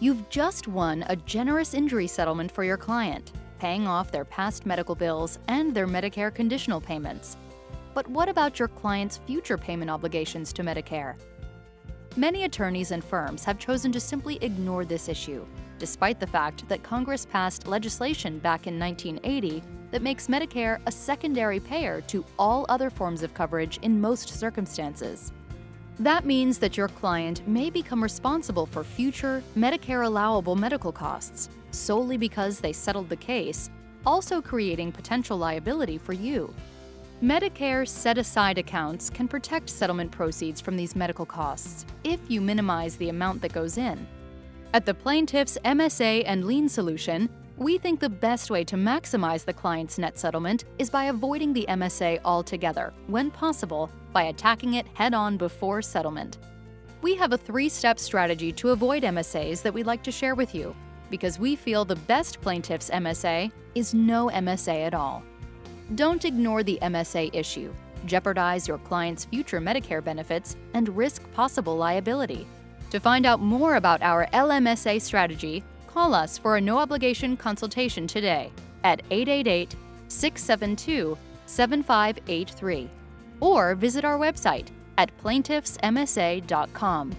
You've just won a generous injury settlement for your client, paying off their past medical bills and their Medicare conditional payments. But what about your client's future payment obligations to Medicare? Many attorneys and firms have chosen to simply ignore this issue, despite the fact that Congress passed legislation back in 1980 that makes Medicare a secondary payer to all other forms of coverage in most circumstances. That means that your client may become responsible for future Medicare allowable medical costs solely because they settled the case, also creating potential liability for you. Medicare set-aside accounts can protect settlement proceeds from these medical costs if you minimize the amount that goes in. At the Plaintiff's MSA and Lien solution, we think the best way to maximize the client's net settlement is by avoiding the MSA altogether, when possible, by attacking it head-on before settlement. We have a 3-step strategy to avoid MSAs that we'd like to share with you, because we feel the best Plaintiff's MSA is no MSA at all. Don't ignore the MSA issue, jeopardize your client's future Medicare benefits, and risk possible liability. To find out more about our LMSA strategy, call us for a no-obligation consultation today at 888-672-7583 or visit our website at plaintiffsmsa.com.